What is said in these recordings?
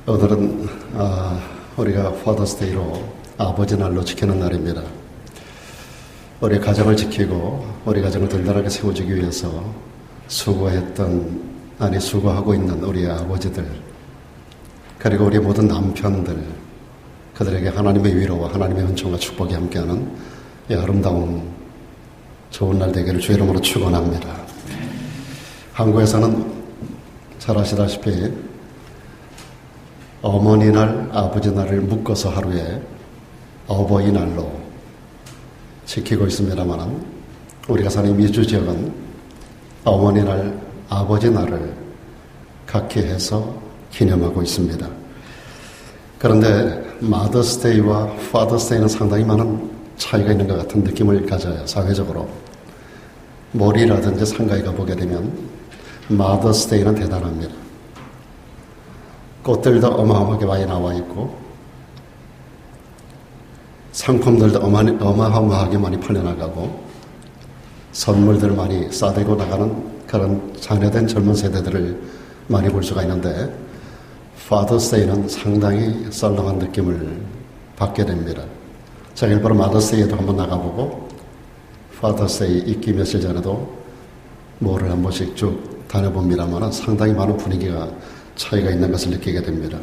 오늘은 우리가 파더스데이로 아버지 날로 지키는 날입니다. 우리 가정을 지키고 우리 가정을 든든하게 세워주기 위해서 수고하고 있는 우리 아버지들, 그리고 우리 모든 남편들, 그들에게 하나님의 위로와 하나님의 은총과 축복이 함께하는 이 아름다운 좋은 날 되기를 주의 이름으로 축원합니다. 한국에서는 잘 아시다시피 어머니날, 아버지날을 묶어서 하루에 어버이날로 지키고 있습니다만, 우리가 사는 미주 지역은 어머니날, 아버지날을 각기 해서 기념하고 있습니다. 그런데 마더스데이와 파더스데이는 상당히 많은 차이가 있는 것 같은 느낌을 가져요. 사회적으로 몰이라든지 상가에 가보게 되면 마더스데이는 대단합니다. 꽃들도 어마어마하게 많이 나와 있고 상품들도 어마어마하게 많이 팔려나가고 선물들 많이 싸들고 나가는 그런 자녀된 젊은 세대들을 많이 볼 수가 있는데, 파더스데이는 상당히 썰렁한 느낌을 받게 됩니다. 제가 일부러 마더스데이에도 한번 나가보고 파더스데이 있기 며칠 전에도 몰을 한 번씩 쭉 다녀봅니다만 상당히 많은 분위기가 차이가 있는 것을 느끼게 됩니다.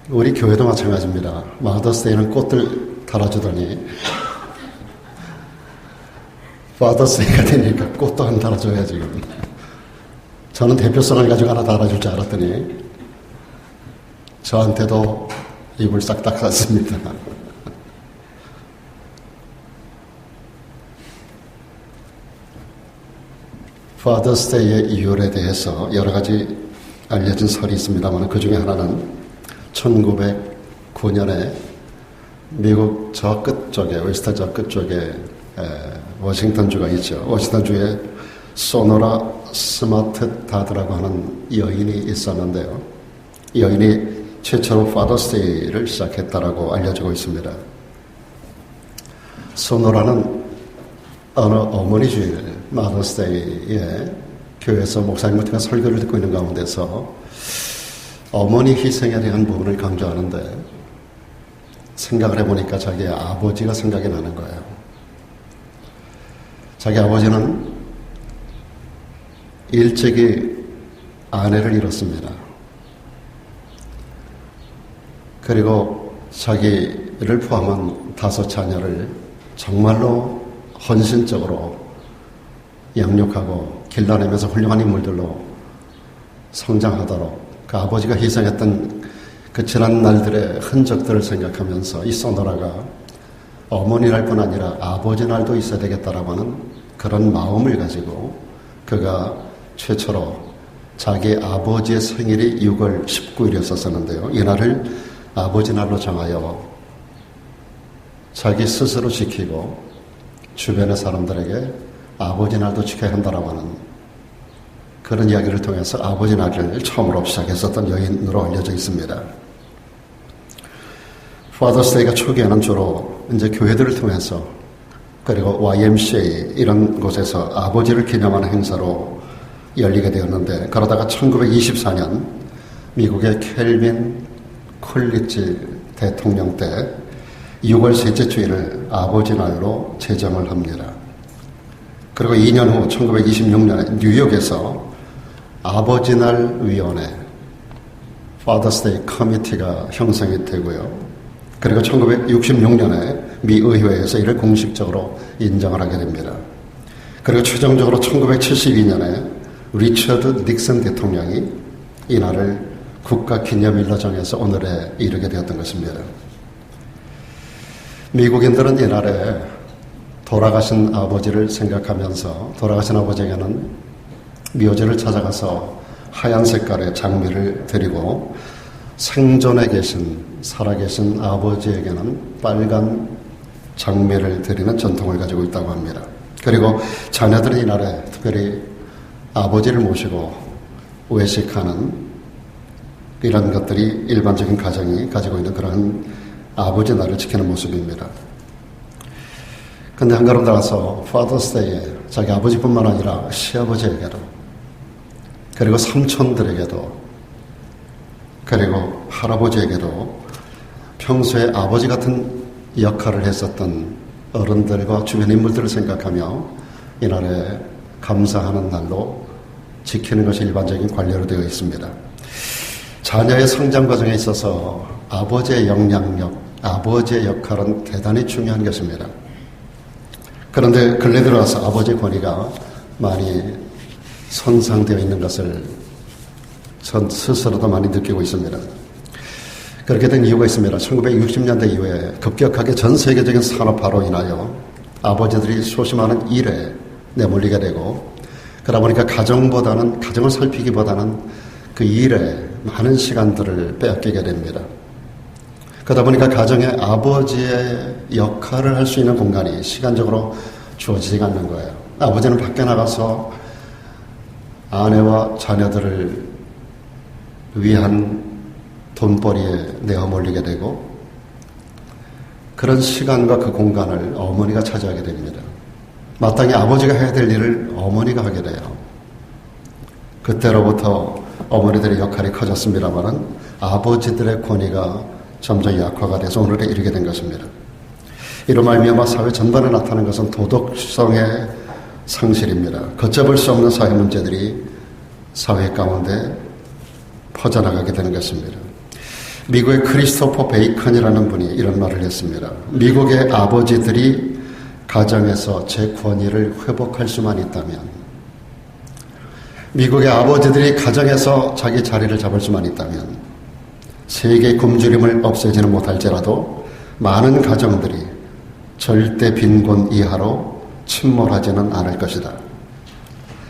우리 교회도 마찬가지입니다. 마더스데이는 꽃들 달아주더니 파더스데이가 되니까 꽃도 안 달아줘야 지금. 저는 대표성을 가지고 하나 달아줄 줄 알았더니 저한테도 입을 싹 닦았습니다. 파더스데이의 이유에 대해서 여러 가지 알려진 설이 있습니다만, 그 중에 하나는 1909년에 미국 저 끝쪽에, 웨스트 저 끝쪽에 워싱턴주가 있죠. 워싱턴주에 소노라 스마트 다드라고 하는 여인이 있었는데요. 이 여인이 최초로 파더스데이를 시작했다라고 알려지고 있습니다. 소노라는 어느 어머니 주일 마더스데이에 교회에서 목사님과 설교를 듣고 있는 가운데서 어머니 희생에 대한 부분을 강조하는데, 생각을 해보니까 자기 아버지가 생각이 나는 거예요. 자기 아버지는 일찍이 아내를 잃었습니다. 그리고 자기를 포함한 5 자녀를 정말로 헌신적으로 양육하고 길러내면서 훌륭한 인물들로 성장하도록 그 아버지가 희생했던 그 지난 날들의 흔적들을 생각하면서 이 소노라가 어머니 날뿐 아니라 아버지 날도 있어야 되겠다라고 하는 그런 마음을 가지고 그가 최초로 자기 아버지의 생일이 6월 19일이었었는데요. 이날을 아버지 날로 정하여 자기 스스로 지키고 주변의 사람들에게 아버지 날도 지켜야 한다라고 하는 그런 이야기를 통해서 아버지 날을 처음으로 시작했었던 여인으로 알려져 있습니다. 파더스데이가 초기에는 주로 이제 교회들을 통해서, 그리고 YMCA 이런 곳에서 아버지를 기념하는 행사로 열리게 되었는데, 그러다가 1924년 미국의 켈빈 쿨리지 대통령 때 6월 셋째 주일을 아버지 날로 제정을 합니다. 그리고 2년 후 1926년에 뉴욕에서 아버지 날 위원회 파더스데이 커미티가 형성이 되고요. 그리고 1966년에 미 의회에서 이를 공식적으로 인정을 하게 됩니다. 그리고 최종적으로 1972년에 리처드 닉슨 대통령이 이날을 국가기념일로 정해서 오늘에 이르게 되었던 것입니다. 미국인들은 이날에 돌아가신 아버지를 생각하면서 돌아가신 아버지에게는 묘지를 찾아가서 하얀 색깔의 장미를 드리고, 생존에 계신, 살아계신 아버지에게는 빨간 장미를 드리는 전통을 가지고 있다고 합니다. 그리고 자녀들은 이날에 특별히 아버지를 모시고 외식하는 이런 것들이 일반적인 가정이 가지고 있는 그런 아버지 날을 지키는 모습입니다. 근데 한 걸음 나가서 파더스데이에 자기 아버지뿐만 아니라 시아버지에게도, 그리고 삼촌들에게도 그리고 할아버지에게도 평소에 아버지 같은 역할을 했었던 어른들과 주변 인물들을 생각하며 이날에 감사하는 날로 지키는 것이 일반적인 관례로 되어 있습니다. 자녀의 성장 과정에 있어서 아버지의 영향력, 아버지의 역할은 대단히 중요한 것입니다. 그런데 근래 들어와서 아버지의 권위가 많이 손상되어 있는 것을 전 스스로도 많이 느끼고 있습니다. 그렇게 된 이유가 있습니다. 1960년대 이후에 급격하게 전 세계적인 산업화로 인하여 아버지들이 소심하는 일에 내몰리게 되고, 그러다 보니까 가정을 살피기보다는 그 일에 많은 시간들을 빼앗기게 됩니다. 그러다 보니까 가정에 아버지의 역할을 할 수 있는 공간이 시간적으로 주어지지 않는 거예요. 아버지는 밖에 나가서 아내와 자녀들을 위한 돈벌이에 내어몰리게 되고, 그런 시간과 그 공간을 어머니가 차지하게 됩니다. 마땅히 아버지가 해야 될 일을 어머니가 하게 돼요. 그때로부터 어머니들의 역할이 커졌습니다만 아버지들의 권위가 점점 약화가 돼서 오늘에 이르게 된 것입니다. 이로 말미암아 사회 전반에 나타나는 것은 도덕성의 상실입니다. 걷잡을 수 없는 사회 문제들이 사회 가운데 퍼져나가게 되는 것입니다. 미국의 크리스토퍼 베이컨이라는 분이 이런 말을 했습니다. 미국의 아버지들이 가정에서 제 권위를 회복할 수만 있다면, 미국의 아버지들이 가정에서 자기 자리를 잡을 수만 있다면 세계의 굶주림을 없애지는 못할지라도 많은 가정들이 절대 빈곤 이하로 침몰하지는 않을 것이다.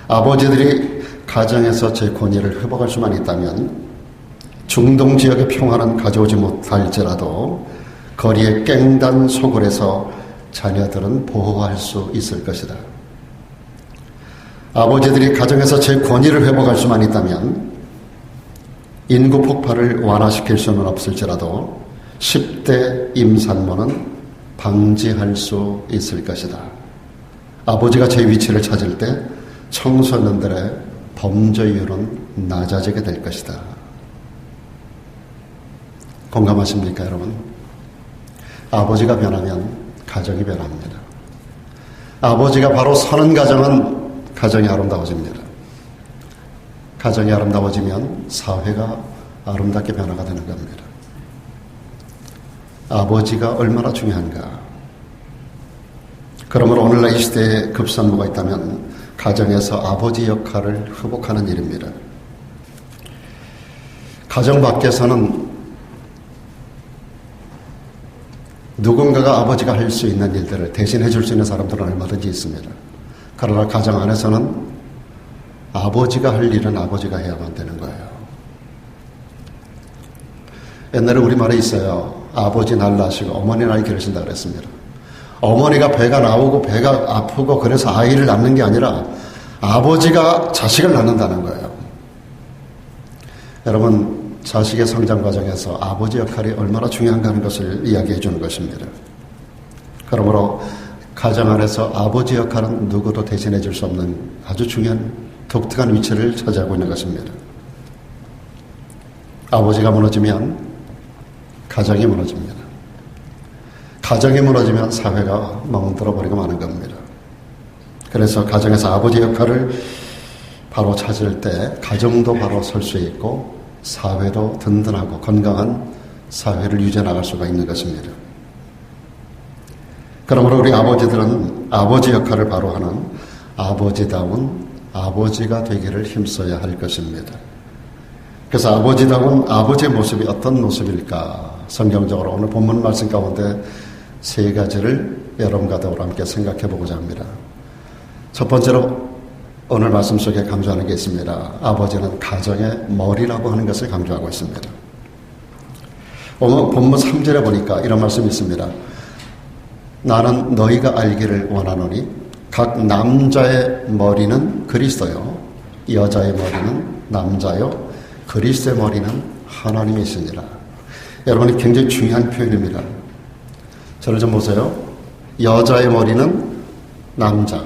아버지들이 가정에서 제 권위를 회복할 수만 있다면 중동 지역의 평화는 가져오지 못할지라도 거리의 깽단 소굴에서 자녀들은 보호할 수 있을 것이다. 아버지들이 가정에서 제 권위를 회복할 수만 있다면 인구 폭발을 완화시킬 수는 없을지라도 10대 임산모는 방지할 수 있을 것이다. 아버지가 제 위치를 찾을 때 청소년들의 범죄율은 낮아지게 될 것이다. 공감하십니까, 여러분? 아버지가 변하면 가정이 변합니다. 아버지가 바로 서는 가정은 가정이 아름다워집니다. 가정이 아름다워지면 사회가 아름답게 변화가 되는 겁니다. 아버지가 얼마나 중요한가. 그러므로 오늘날 이 시대에 급선무가 있다면 가정에서 아버지 역할을 회복하는 일입니다. 가정 밖에서는 누군가가 아버지가 할 수 있는 일들을 대신해 줄 수 있는 사람들은 얼마든지 있습니다. 그러나 가정 안에서는 아버지가 할 일은 아버지가 해야만 되는 거예요. 옛날에 우리말에 있어요. 아버지 날 낳으시고 어머니 날 기르신다 그랬습니다. 어머니가 배가 나오고 배가 아프고 그래서 아이를 낳는 게 아니라 아버지가 자식을 낳는다는 거예요. 여러분, 자식의 성장 과정에서 아버지 역할이 얼마나 중요한가 하는 것을 이야기해 주는 것입니다. 그러므로 가정 안에서 아버지 역할은 누구도 대신해 줄 수 없는 아주 중요한 독특한 위치를 차지하고 있는 것입니다. 아버지가 무너지면 가정이 무너집니다. 가정이 무너지면 사회가 멍들어 버리고 마는 겁니다. 그래서 가정에서 아버지 역할을 바로 찾을 때 가정도 바로 설 수 있고 사회도 든든하고 건강한 사회를 유지해 나갈 수가 있는 것입니다. 그러므로 우리 아버지들은 아버지 역할을 바로 하는 아버지다운 아버지가 되기를 힘써야 할 것입니다. 그래서 아버지다운 아버지의 모습이 어떤 모습일까? 성경적으로 오늘 본문 말씀 가운데 세 가지를 여러분과 더불어 함께 생각해 보고자 합니다. 첫 번째로 오늘 말씀 속에 강조하는 게 있습니다. 아버지는 가정의 머리라고 하는 것을 강조하고 있습니다. 오늘 본문 3절에 보니까 이런 말씀이 있습니다. 나는 너희가 알기를 원하노니 각 남자의 머리는 그리스도요 여자의 머리는 남자요 그리스도의 머리는 하나님이시니라. 여러분이 굉장히 중요한 표현입니다. 저를 좀 보세요. 여자의 머리는 남자,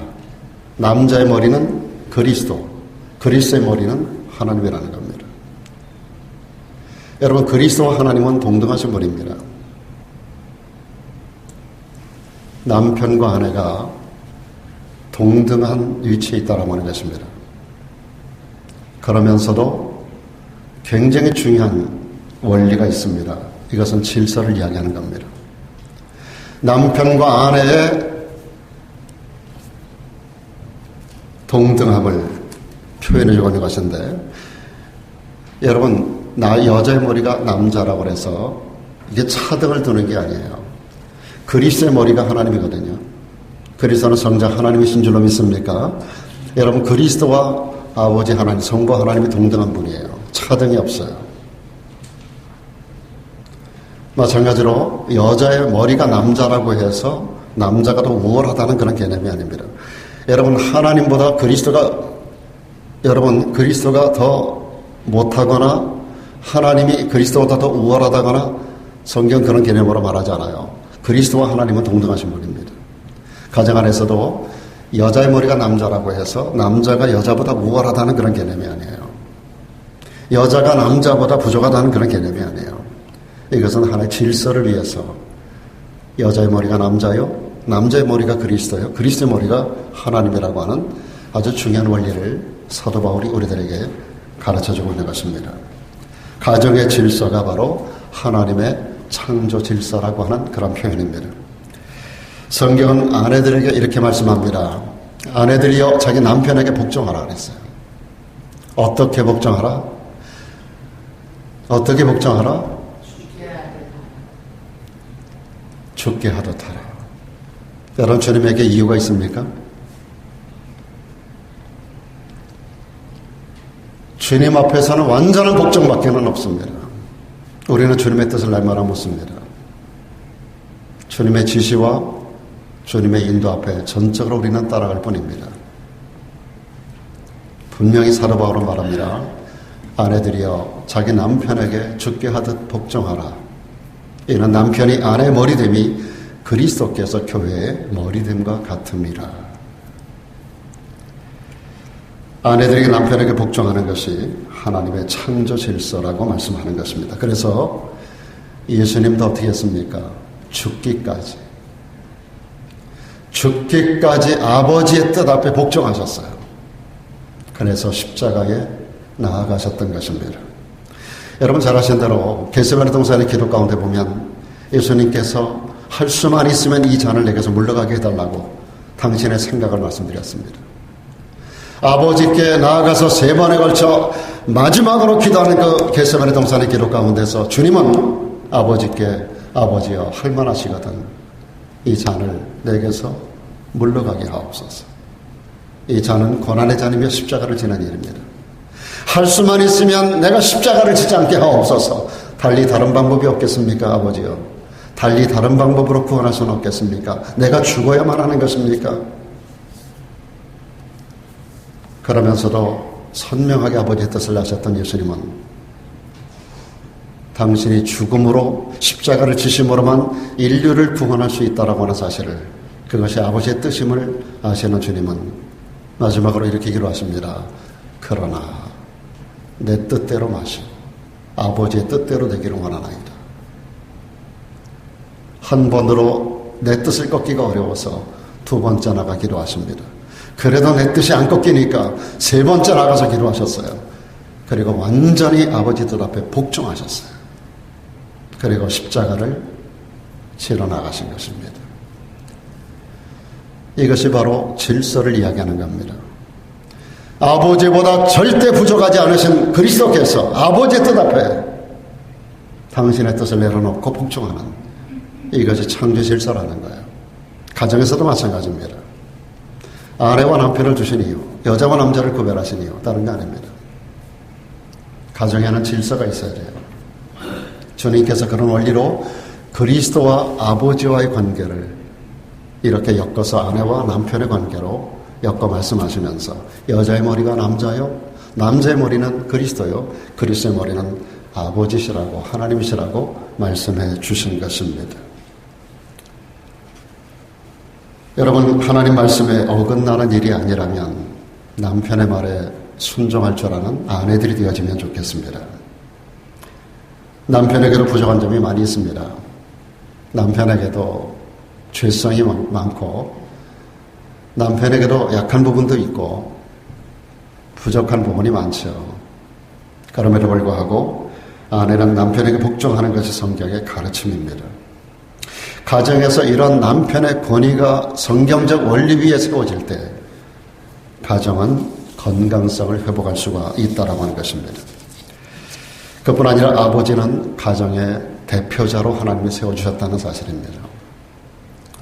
남자의 머리는 그리스도, 그리스도의 머리는 하나님이라는 겁니다. 여러분, 그리스도와 하나님은 동등하신 분입니다. 남편과 아내가 동등한 위치에 있다라고 하는 것입니다. 그러면서도 굉장히 중요한 원리가 있습니다. 이것은 질서를 이야기하는 겁니다. 남편과 아내의 동등함을 표현해 주고 있는 것인데, 여러분, 여자의 머리가 남자라고 해서 이게 차등을 두는 게 아니에요. 그리스도의 머리가 하나님이거든요. 그리스도는 성자 하나님이신 줄로 믿습니까? 여러분, 그리스도와 아버지 하나님, 성부 하나님이 동등한 분이에요. 차등이 없어요. 마찬가지로 여자의 머리가 남자라고 해서 남자가 더 우월하다는 그런 개념이 아닙니다. 여러분, 하나님보다 그리스도가 더 못하거나 하나님이 그리스도보다 더 우월하다거나 성경 그런 개념으로 말하지 않아요. 그리스도와 하나님은 동등하신 분입니다. 가정 안에서도 여자의 머리가 남자라고 해서 남자가 여자보다 우월하다는 그런 개념이 아니에요. 여자가 남자보다 부족하다는 그런 개념이 아니에요. 이것은 하나의 질서를 위해서 여자의 머리가 남자요, 남자의 머리가 그리스도요, 그리스도의 머리가 하나님이라고 하는 아주 중요한 원리를 사도 바울이 우리들에게 가르쳐주고 있는 것입니다. 가정의 질서가 바로 하나님의 창조 질서라고 하는 그런 표현입니다. 성경은 아내들에게 이렇게 말씀합니다. 아내들이여 자기 남편에게 복종하라 그랬어요. 어떻게 복종하라? 어떻게 복종하라? 죽게 하듯 하라. 여러분, 주님에게 이유가 있습니까? 주님 앞에서는 완전한 복종밖에는 없습니다. 우리는 주님의 뜻을 날마다 묻습니다. 주님의 지시와 주님의 인도 앞에 전적으로 우리는 따라갈 뿐입니다. 분명히 사도 바울은 말합니다. 아내들이여 자기 남편에게 죽게 하듯 복종하라. 이는 남편이 아내의 머리됨이 그리스도께서 교회의 머리됨과 같음이라. 아내들에게 남편에게 복종하는 것이 하나님의 창조 질서라고 말씀하는 것입니다. 그래서 예수님도 어떻게 했습니까? 죽기까지 아버지의 뜻 앞에 복종하셨어요. 그래서 십자가에 나아가셨던 것입니다. 여러분 잘 아시는 대로 겟세마네 동산의 기도 가운데 보면 예수님께서 할 수만 있으면 이 잔을 내게서 물러가게 해달라고 당신의 생각을 말씀드렸습니다. 아버지께 나아가서 3번에 걸쳐 마지막으로 기도하는 그 겟세마네 동산의 기도 가운데서 주님은 아버지께 아버지여 할만하시거든 이 잔을 내게서 물러가게 하옵소서. 이 잔은 고난의 잔이며 십자가를 지는 일입니다. 할 수만 있으면 내가 십자가를 지지 않게 하옵소서. 달리 다른 방법이 없겠습니까, 아버지요? 달리 다른 방법으로 구원할 수는 없겠습니까? 내가 죽어야만 하는 것입니까? 그러면서도 선명하게 아버지의 뜻을 아셨던 예수님은 당신이 죽음으로 십자가를 지심으로만 인류를 구원할 수 있다라고 하는 사실을, 그것이 아버지의 뜻임을 아시는 주님은 마지막으로 이렇게 기도하십니다. 그러나 내 뜻대로 마시고 아버지의 뜻대로 되기를 원하나이다. 한 번으로 내 뜻을 꺾기가 어려워서 2번째 나가 기도하십니다. 그래도 내 뜻이 안 꺾이니까 3번째 나가서 기도하셨어요. 그리고 완전히 아버지 뜻 앞에 복종하셨어요. 그리고 십자가를 치러 나가신 것입니다. 이것이 바로 질서를 이야기하는 겁니다. 아버지보다 절대 부족하지 않으신 그리스도께서 아버지의 뜻 앞에 당신의 뜻을 내려놓고 복종하는, 이것이 창조 질서라는 거예요. 가정에서도 마찬가지입니다. 아내와 남편을 주신 이유, 여자와 남자를 구별하신 이유, 다른 게 아닙니다. 가정에는 질서가 있어야 돼요. 주님께서 그런 원리로 그리스도와 아버지와의 관계를 이렇게 엮어서 아내와 남편의 관계로 엮어 말씀하시면서 여자의 머리가 남자요, 남자의 머리는 그리스도요, 그리스도의 머리는 아버지시라고 하나님이시라고 말씀해 주신 것입니다. 여러분, 하나님 말씀에 어긋나는 일이 아니라면 남편의 말에 순종할 줄 아는 아내들이 되어지면 좋겠습니다. 남편에게도 부족한 점이 많이 있습니다. 남편에게도 죄성이 많고 남편에게도 약한 부분도 있고 부족한 부분이 많죠. 그럼에도 불구하고 아내는 남편에게 복종하는 것이 성경의 가르침입니다. 가정에서 이런 남편의 권위가 성경적 원리 위에 세워질 때 가정은 건강성을 회복할 수가 있다라고 하는 것입니다. 그뿐 아니라 아버지는 가정의 대표자로 하나님이 세워주셨다는 사실입니다.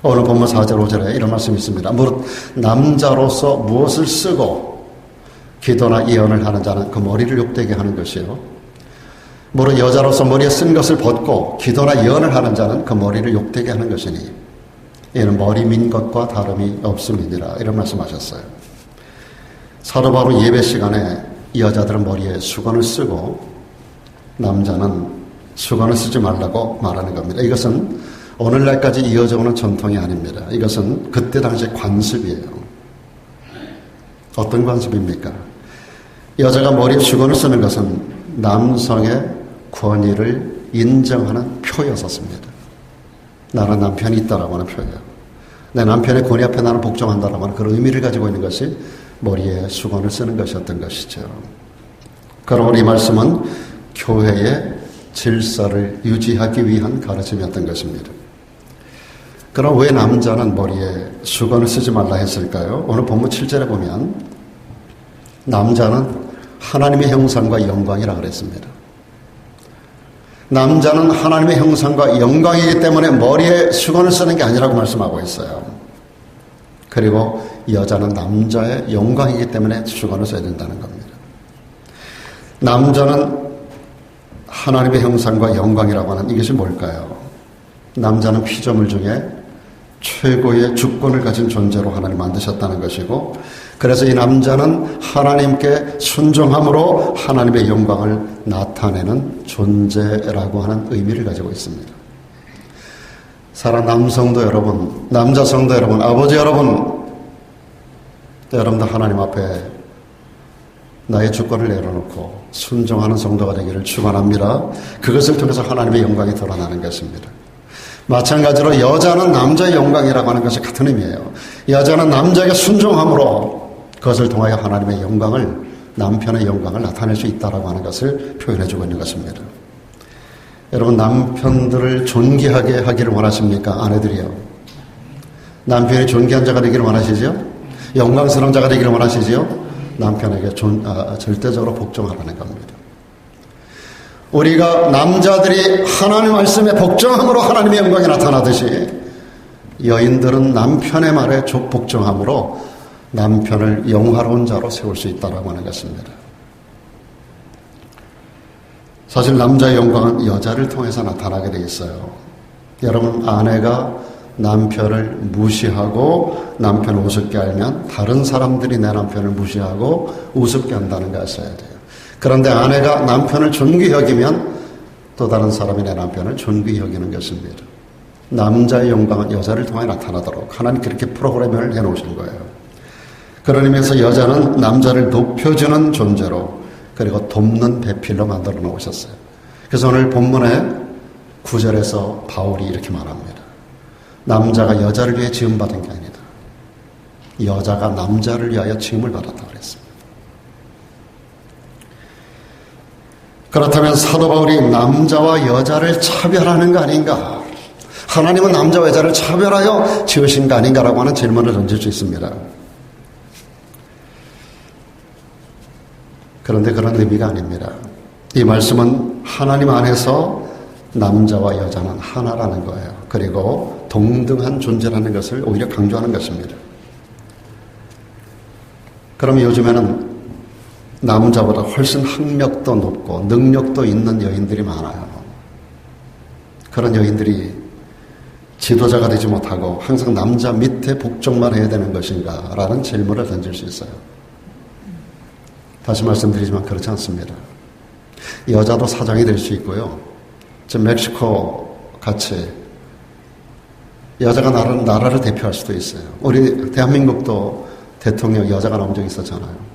오늘 본문 4절 5절에 이런 말씀이 있습니다. 무릇 남자로서 무엇을 쓰고 기도나 예언을 하는 자는 그 머리를 욕되게 하는 것이요 무릇 여자로서 머리에 쓴 것을 벗고 기도나 예언을 하는 자는 그 머리를 욕되게 하는 것이니 이는 머리 민 것과 다름이 없음이니라. 이런 말씀하셨어요. 사도 바울은 예배 시간에 여자들은 머리에 수건을 쓰고 남자는 수건을 쓰지 말라고 말하는 겁니다. 이것은 오늘날까지 이어져 오는 전통이 아닙니다. 이것은 그때 당시 관습이에요. 어떤 관습입니까? 여자가 머리에 수건을 쓰는 것은 남성의 권위를 인정하는 표였었습니다. 나는 남편이 있다라고 하는 표예요. 내 남편의 권위 앞에 나는 복종한다라고 하는 그런 의미를 가지고 있는 것이 머리에 수건을 쓰는 것이었던 것이죠. 그러므로 이 말씀은 교회의 질서를 유지하기 위한 가르침이었던 것입니다. 그럼 왜 남자는 머리에 수건을 쓰지 말라 했을까요? 오늘 본문 7절에 보면 남자는 하나님의 형상과 영광이라 그랬습니다. 남자는 하나님의 형상과 영광이기 때문에 머리에 수건을 쓰는 게 아니라고 말씀하고 있어요. 그리고 여자는 남자의 영광이기 때문에 수건을 써야 된다는 겁니다. 남자는 하나님의 형상과 영광이라고 하는 이것이 뭘까요? 남자는 피조물 중에 최고의 주권을 가진 존재로 하나님 만드셨다는 것이고 그래서 이 남자는 하나님께 순종함으로 하나님의 영광을 나타내는 존재라고 하는 의미를 가지고 있습니다. 사랑하는 남성도 여러분, 남자 성도 여러분, 아버지 여러분, 여러분도 하나님 앞에 나의 주권을 내려놓고 순종하는 성도가 되기를 축원합니다. 그것을 통해서 하나님의 영광이 드러나는 것입니다. 마찬가지로 여자는 남자의 영광이라고 하는 것이 같은 의미예요. 여자는 남자에게 순종함으로 그것을 통하여 하나님의 영광을, 남편의 영광을 나타낼 수 있다라고 하는 것을 표현해주고 있는 것입니다. 여러분, 남편들을 존귀하게 하기를 원하십니까? 아내들이요. 남편이 존귀한 자가 되기를 원하시죠? 영광스러운 자가 되기를 원하시죠? 남편에게 절대적으로 복종하라는 겁니다. 우리가 남자들이 하나님 말씀에 복종함으로 하나님의 영광이 나타나듯이 여인들은 남편의 말에 복종함으로 남편을 영화로운 자로 세울 수 있다고 하는 것입니다. 사실 남자의 영광은 여자를 통해서 나타나게 되어 있어요. 여러분, 아내가 남편을 무시하고 남편을 우습게 알면 다른 사람들이 내 남편을 무시하고 우습게 한다는 거 아셔야 돼요. 그런데 아내가 남편을 존귀히 여기면 또 다른 사람이 내 남편을 존귀히 여기는 것입니다. 남자의 영광은 여자를 통해 나타나도록 하나님 그렇게 프로그램을 해놓으신 거예요. 그런 의미에서 여자는 남자를 높여주는 존재로 그리고 돕는 배필로 만들어 놓으셨어요. 그래서 오늘 본문의 9절에서 바울이 이렇게 말합니다. 남자가 여자를 위해 지음받은 게 아니다. 여자가 남자를 위하여 지음을 받았다고 그랬습니다. 그렇다면 사도 바울이 남자와 여자를 차별하는 거 아닌가? 하나님은 남자와 여자를 차별하여 지으신 거 아닌가라고 하는 질문을 던질 수 있습니다. 그런데 그런 의미가 아닙니다. 이 말씀은 하나님 안에서 남자와 여자는 하나라는 거예요. 그리고 동등한 존재라는 것을 오히려 강조하는 것입니다. 그러면 요즘에는 남자보다 훨씬 학력도 높고 능력도 있는 여인들이 많아요. 그런 여인들이 지도자가 되지 못하고 항상 남자 밑에 복종만 해야 되는 것인가? 라는 질문을 던질 수 있어요. 다시 말씀드리지만 그렇지 않습니다. 여자도 사장이 될 수 있고요. 지금 멕시코 같이 여자가 나라를 대표할 수도 있어요. 우리 대한민국도 대통령 여자가 나온 적이 있었잖아요.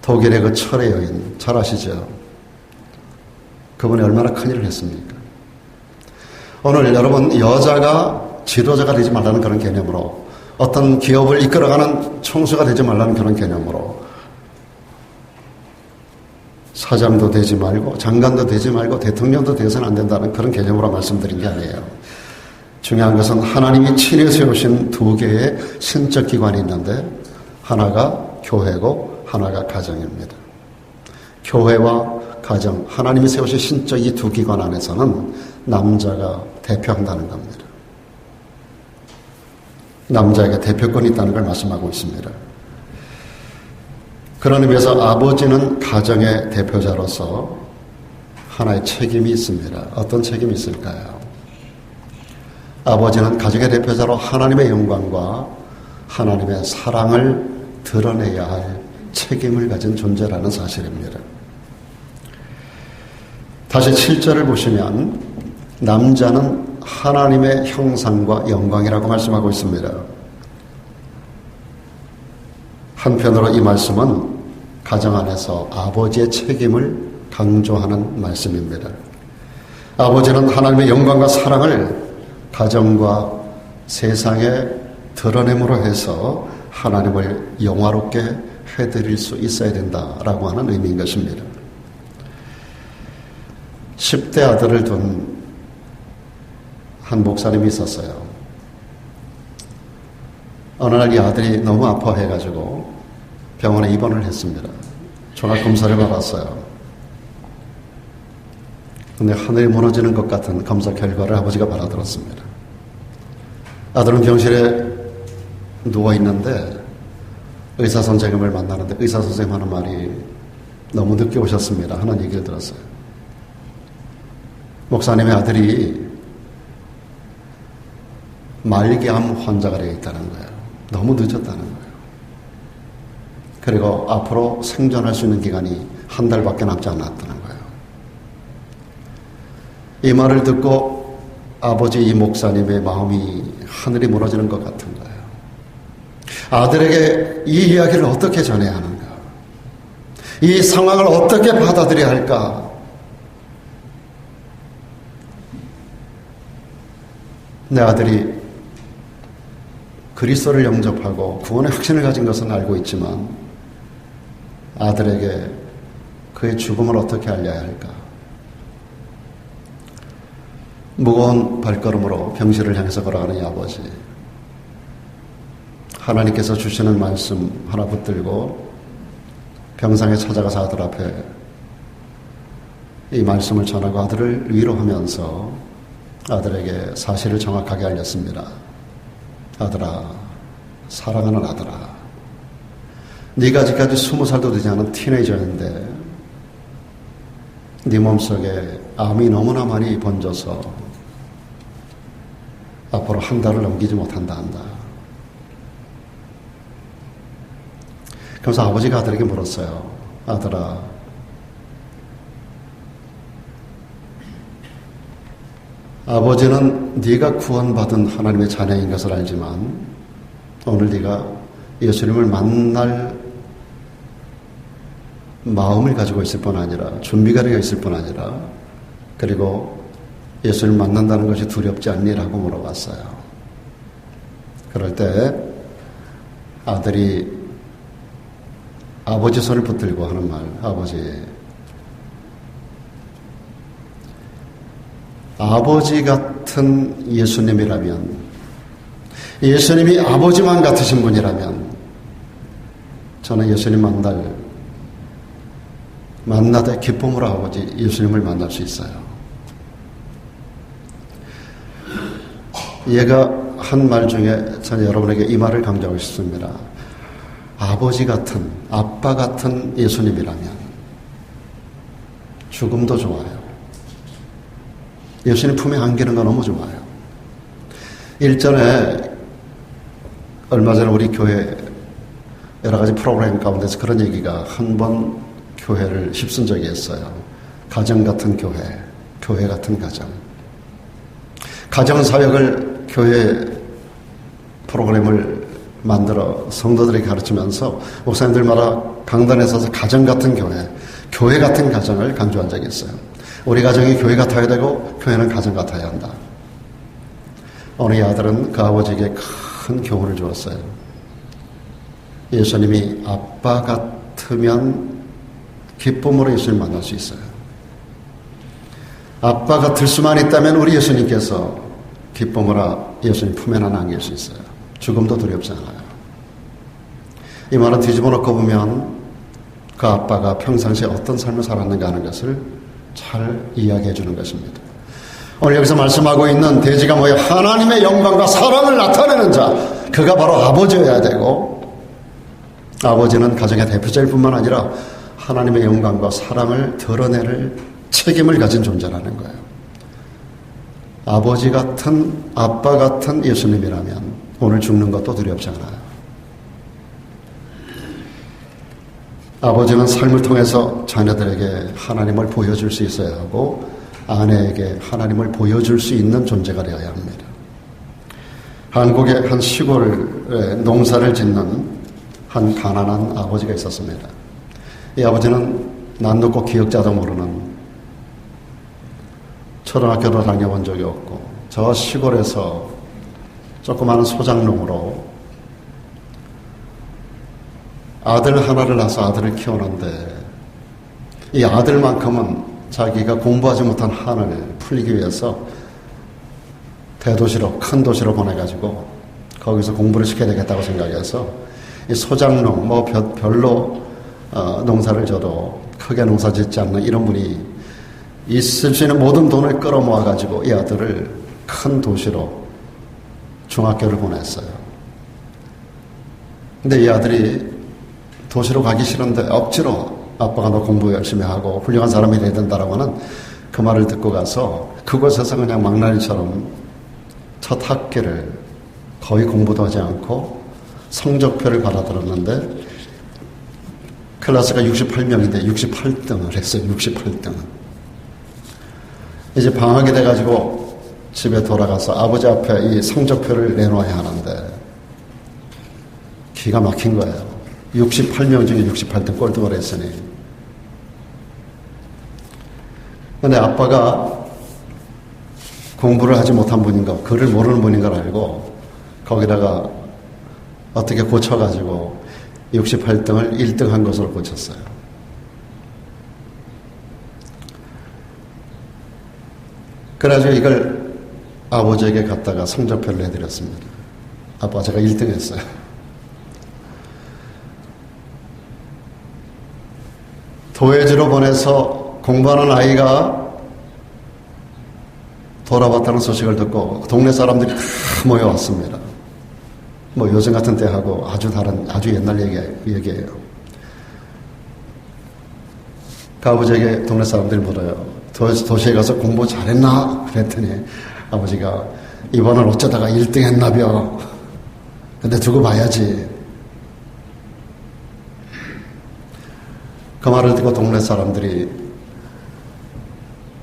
독일의 그 철의 여인 잘 아시죠? 그분이 얼마나 큰일을 했습니까? 오늘 여러분 여자가 지도자가 되지 말라는 그런 개념으로 어떤 기업을 이끌어가는 총수가 되지 말라는 그런 개념으로 사장도 되지 말고 장관도 되지 말고 대통령도 되어서는 안 된다는 그런 개념으로 말씀드린 게 아니에요. 중요한 것은 하나님이 친히 세우신 두 개의 신적 기관이 있는데 하나가 교회고 하나가 가정입니다. 교회와 가정, 하나님이 세우신 신적 이 두 기관 안에서는 남자가 대표한다는 겁니다. 남자에게 대표권이 있다는 걸 말씀하고 있습니다. 그런 의미에서 아버지는 가정의 대표자로서 하나의 책임이 있습니다. 어떤 책임이 있을까요? 아버지는 가정의 대표자로 하나님의 영광과 하나님의 사랑을 드러내야 할 책임을 가진 존재라는 사실입니다. 다시 7절을 보시면 남자는 하나님의 형상과 영광이라고 말씀하고 있습니다. 한편으로 이 말씀은 가정 안에서 아버지의 책임을 강조하는 말씀입니다. 아버지는 하나님의 영광과 사랑을 가정과 세상에 드러냄으로 해서 하나님을 영화롭게 해드릴 수 있어야 된다라고 하는 의미인 것입니다. 10대 아들을 둔 한 목사님이 있었어요. 어느 날 이 아들이 너무 아파해가지고 병원에 입원을 했습니다. 종합검사를 받았어요. 근데 하늘이 무너지는 것 같은 검사 결과를 아버지가 받아들었습니다. 아들은 병실에 누워있는데 의사 선생님을 만나는데 의사 선생님 하는 말이 너무 늦게 오셨습니다 하는 얘기를 들었어요. 목사님의 아들이 말기암 환자가 되어 있다는 거예요. 너무 늦었다는 거예요. 그리고 앞으로 생존할 수 있는 기간이 한 달밖에 남지 않았다는 거예요. 이 말을 듣고 아버지 이 목사님의 마음이 하늘이 무너지는 것 같은 거예요. 아들에게 이 이야기를 어떻게 전해야 하는가? 이 상황을 어떻게 받아들여야 할까? 내 아들이 그리스도를 영접하고 구원의 확신을 가진 것은 알고 있지만 아들에게 그의 죽음을 어떻게 알려야 할까? 무거운 발걸음으로 병실을 향해서 걸어가는 이 아버지. 하나님께서 주시는 말씀 하나 붙들고 병상에 찾아가서 아들 앞에 이 말씀을 전하고 아들을 위로하면서 아들에게 사실을 정확하게 알렸습니다. 아들아, 사랑하는 아들아, 네가 아직까지 20살도 되지 않은 티네이저인데 네 몸속에 암이 너무나 많이 번져서 앞으로 한 달을 넘기지 못한다 한다. 그래서 아버지가 아들에게 물었어요. 아들아, 아버지는 네가 구원받은 하나님의 자녀인 것을 알지만 오늘 네가 예수님을 만날 마음을 가지고 있을 뿐 아니라 준비가 되어 있을 뿐 아니라 그리고 예수님을 만난다는 것이 두렵지 않니? 라고 물어봤어요. 그럴 때 아들이 아버지 손을 붙들고 하는 말, 아버지 같은 예수님이라면, 예수님이 아버지만 같으신 분이라면 저는 예수님 만나다 기쁨으로 아버지 예수님을 만날 수 있어요. 얘가 한 말 중에 저는 여러분에게 이 말을 강조하고 싶습니다. 아버지 같은, 아빠 같은 예수님이라면 죽음도 좋아요. 예수님 품에 안기는 거 너무 좋아요. 일전에 얼마 전에 우리 교회 여러 가지 프로그램 가운데서 그런 얘기가 한 번 교회를 휩쓴 적이 있어요. 가정 같은 교회, 교회 같은 가정. 가정사역을 교회 프로그램을 만들어 성도들에게 가르치면서 목사님들마다 강단에 서서 가정 같은 교회 같은 가정을 강조한 적이 있어요. 우리 가정이 교회 같아야 되고 교회는 가정 같아야 한다. 어느 이 아들은 그 아버지에게 큰 교훈을 주었어요. 예수님이 아빠 같으면 기쁨으로 예수님 만날 수 있어요. 아빠 같을 수만 있다면 우리 예수님께서 기쁨으로 예수님 품에 하나 안길 수 있어요. 죽음도 두렵지 않아요. 이 말은 뒤집어 놓고 보면 그 아빠가 평상시에 어떤 삶을 살았는가 하는 것을 잘 이야기해 주는 것입니다. 오늘 여기서 말씀하고 있는 돼지가 뭐예요? 하나님의 영광과 사랑을 나타내는 자, 그가 바로 아버지여야 되고, 아버지는 가정의 대표자일 뿐만 아니라 하나님의 영광과 사랑을 드러낼 책임을 가진 존재라는 거예요. 아버지 같은, 아빠 같은 예수님이라면 오늘 죽는 것도 두렵지 않아요. 아버지는 삶을 통해서 자녀들에게 하나님을 보여줄 수 있어야 하고, 아내에게 하나님을 보여줄 수 있는 존재가 되어야 합니다. 한국의 한 시골에 농사를 짓는 한 가난한 아버지가 있었습니다. 이 아버지는 난 놓고 기억자도 모르는, 초등학교도 다녀본 적이 없고 저 시골에서 조그마한 소작농으로 아들 하나를 낳아서 아들을 키우는데, 이 아들만큼은 자기가 공부하지 못한 한을 풀기 위해서 대도시로, 큰 도시로 보내가지고 거기서 공부를 시켜야 되겠다고 생각해서 이 소작농, 별로 농사를 져도 크게 농사 짓지 않는 이런 분이 있을 수 있는 모든 돈을 끌어모아가지고 이 아들을 큰 도시로 중학교를 보냈어요. 근데 이 아들이 도시로 가기 싫은데 억지로 아빠가 너 공부 열심히 하고 훌륭한 사람이 돼야 된다라고 하는 그 말을 듣고 가서 그곳에서 그냥 망나니처럼 첫 학기를 거의 공부도 하지 않고 성적표를 받아들었는데 클래스가 68명인데 68등을 했어요. 68등. 이제 방학이 돼가지고 집에 돌아가서 아버지 앞에 이 성적표를 내놓아야 하는데 기가 막힌 거예요. 68명 중에 68등 꼴등을 했으니. 근데 아빠가 공부를 하지 못한 분인 거, 글을 모르는 분인 걸 알고 거기다가 어떻게 고쳐가지고 68등을 1등 한 것으로 고쳤어요. 그래가지고 이걸 아버지에게 갖다가 성적표를 해드렸습니다. 아빠, 제가 1등 했어요. 도회지로 보내서 공부하는 아이가 돌아왔다는 소식을 듣고 동네 사람들이 다 모여왔습니다. 뭐 요즘 같은 때하고 아주 다른, 아주 옛날 얘기예요. 그 아버지에게 동네 사람들이 물어요. 도시에 가서 공부 잘했나? 그랬더니 아버지가 이번은 어쩌다가 1등 했나벼. 근데 두고 봐야지. 그 말을 듣고 동네 사람들이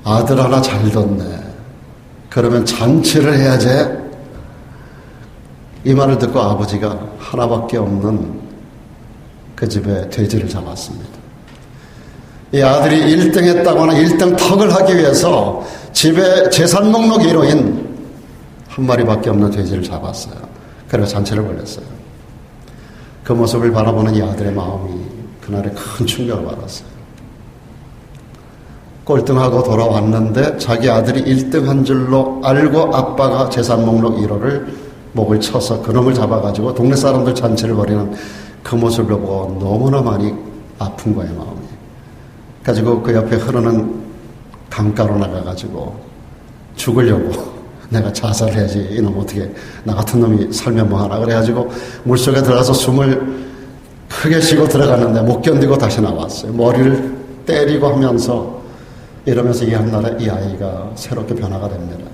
아들 하나 잘 뒀네. 그러면 잔치를 해야지. 이 말을 듣고 아버지가 하나밖에 없는 그 집에 돼지를 잡았습니다. 이 아들이 1등 했다거나 1등 턱을 하기 위해서 집에 재산 목록 1호인 한 마리밖에 없는 돼지를 잡았어요. 그래서 잔치를 벌였어요. 그 모습을 바라보는 이 아들의 마음이 그날에 큰 충격을 받았어요. 꼴등하고 돌아왔는데 자기 아들이 1등 한 줄로 알고 아빠가 재산 목록 1호를 목을 쳐서 그놈을 잡아가지고 동네 사람들 잔치를 벌이는 그 모습을 보고 너무나 많이 아픈 거예요, 마음이. 가지고 그 옆에 흐르는 강가로 나가가지고 죽으려고 내가 자살해야지, 이놈 어떻게 나 같은 놈이 살면 뭐하나 그래가지고 물속에 들어가서 숨을 크게 쉬고 들어갔는데 못 견디고 다시 나왔어요. 머리를 때리고 하면서 이러면서 이 한날에 이 아이가 새롭게 변화가 됩니다.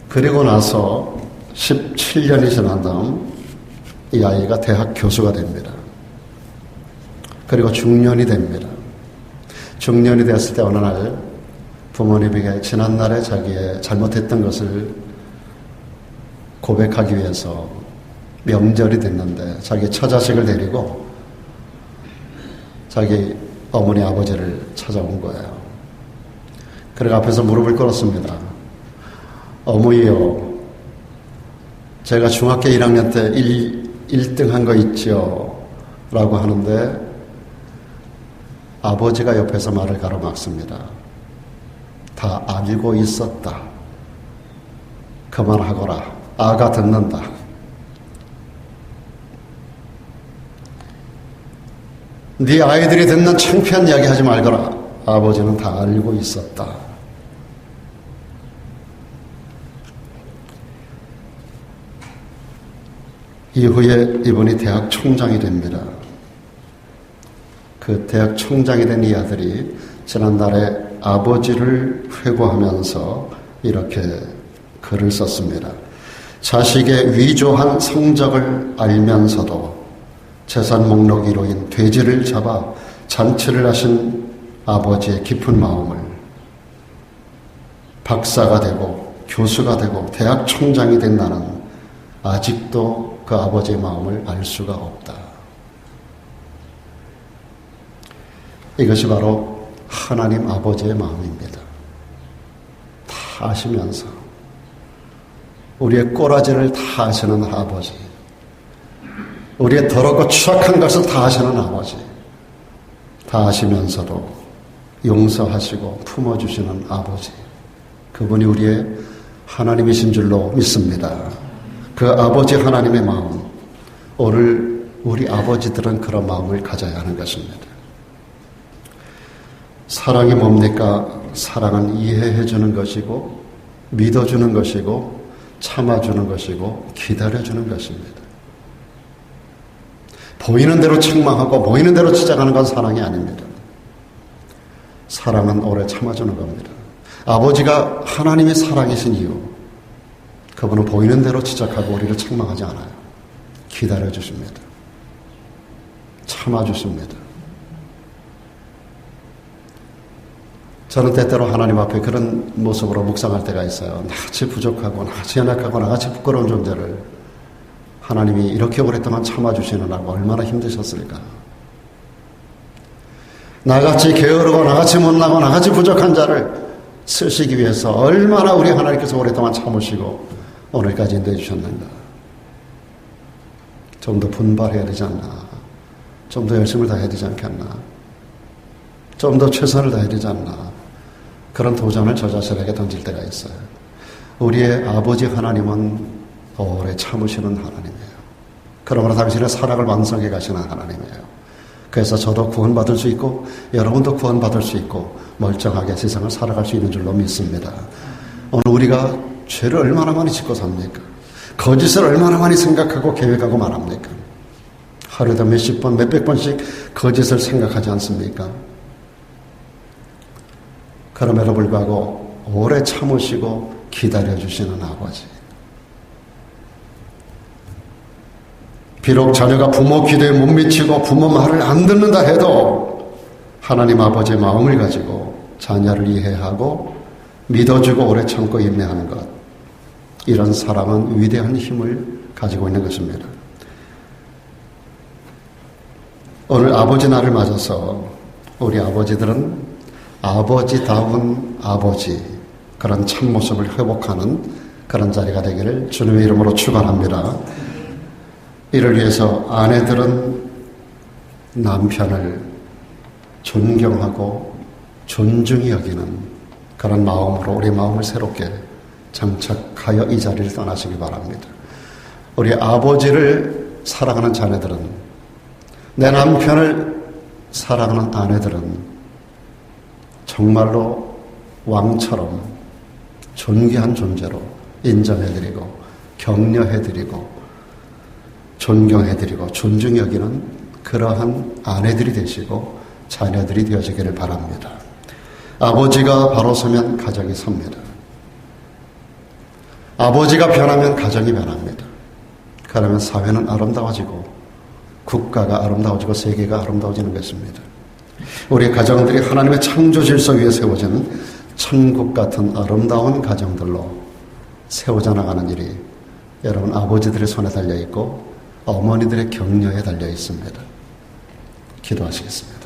그리고 나서 17년이 지난 다음 이 아이가 대학 교수가 됩니다. 그리고 중년이 됩니다. 중년이 되었을 때 어느 날 부모님에게 지난날에 자기의 잘못했던 것을 고백하기 위해서 명절이 됐는데 자기 처자식을 데리고 자기 어머니 아버지를 찾아온 거예요. 그래가 앞에서 무릎을 꿇었습니다. 어머니요, 제가 중학교 1학년 때 1등 한 거 있죠? 라고 하는데 아버지가 옆에서 말을 가로막습니다. 다 알고 있었다. 그만하거라. 아가 듣는다. 네 아이들이 듣는 창피한 이야기 하지 말거라. 아버지는 다 알고 있었다. 이후에 이분이 대학 총장이 됩니다. 그 대학 총장이 된 이 아들이 지난달에 아버지를 회고하면서 이렇게 글을 썼습니다. 자식의 위조한 성적을 알면서도 재산 목록 1호인 돼지를 잡아 잔치를 하신 아버지의 깊은 마음을 박사가 되고 교수가 되고 대학 총장이 된 나는 아직도 그 아버지의 마음을 알 수가 없다. 이것이 바로 하나님 아버지의 마음입니다. 다 아시면서 우리의 꼬라지를 다 아시는 아버지, 우리의 더럽고 추악한 것을 다 아시는 아버지, 다 아시면서도 용서하시고 품어주시는 아버지, 그분이 우리의 하나님이신 줄로 믿습니다. 그 아버지 하나님의 마음, 오늘 우리 아버지들은 그런 마음을 가져야 하는 것입니다. 사랑이 뭡니까? 사랑은 이해해주는 것이고 믿어주는 것이고 참아주는 것이고 기다려주는 것입니다. 보이는 대로 책망하고 보이는 대로 지적하는 건 사랑이 아닙니다. 사랑은 오래 참아주는 겁니다. 아버지가 하나님의 사랑이신 이유, 그분은 보이는 대로 지적하고 우리를 책망하지 않아요. 기다려주십니다. 참아주십니다. 저는 때때로 하나님 앞에 그런 모습으로 묵상할 때가 있어요. 나같이 부족하고 나같이 연약하고 나같이 부끄러운 존재를 하나님이 이렇게 오랫동안 참아주시느라고 얼마나 힘드셨을까. 나같이 게으르고 나같이 못나고 나같이 부족한 자를 쓰시기 위해서 얼마나 우리 하나님께서 오랫동안 참으시고 오늘까지 인도해 주셨는가. 좀 더 분발해야 되지 않나. 좀 더 열심을 다해야 되지 않겠나. 좀 더 최선을 다해야 되지 않나. 그런 도전을 저 자신에게 던질 때가 있어요. 우리의 아버지 하나님은 오래 참으시는 하나님이에요. 그러므로 당신의 사랑을 완성해 가시는 하나님이에요. 그래서 저도 구원받을 수 있고 여러분도 구원받을 수 있고 멀쩡하게 세상을 살아갈 수 있는 줄로 믿습니다. 오늘 우리가 죄를 얼마나 많이 짓고 삽니까? 거짓을 얼마나 많이 생각하고 계획하고 말합니까? 하루에도 몇십 번, 몇백 번씩 거짓을 생각하지 않습니까? 그럼에도 불구하고 오래 참으시고 기다려주시는 아버지. 비록 자녀가 부모 기도에 못 미치고 부모 말을 안 듣는다 해도 하나님 아버지의 마음을 가지고 자녀를 이해하고 믿어주고 오래 참고 인내하는 것, 이런 사랑은 위대한 힘을 가지고 있는 것입니다. 오늘 아버지 날을 맞아서 우리 아버지들은 아버지다운 아버지, 그런 참모습을 회복하는 그런 자리가 되기를 주님의 이름으로 축원합니다. 이를 위해서 아내들은 남편을 존경하고 존중히 여기는 그런 마음으로 우리 마음을 새롭게 장착하여 이 자리를 떠나시기 바랍니다. 우리 아버지를 사랑하는 자녀들은, 내 남편을 사랑하는 아내들은 정말로 왕처럼 존귀한 존재로 인정해드리고 격려해드리고 존경해드리고 존중히 여기는 그러한 아내들이 되시고 자녀들이 되어지기를 바랍니다. 아버지가 바로 서면 가정이 섭니다. 아버지가 변하면 가정이 변합니다. 그러면 사회는 아름다워지고 국가가 아름다워지고 세계가 아름다워지는 것입니다. 우리 가정들이 하나님의 창조 질서 위에 세워진 천국 같은 아름다운 가정들로 세워져 나가는 일이 여러분 아버지들의 손에 달려 있고 어머니들의 격려에 달려 있습니다. 기도하시겠습니다.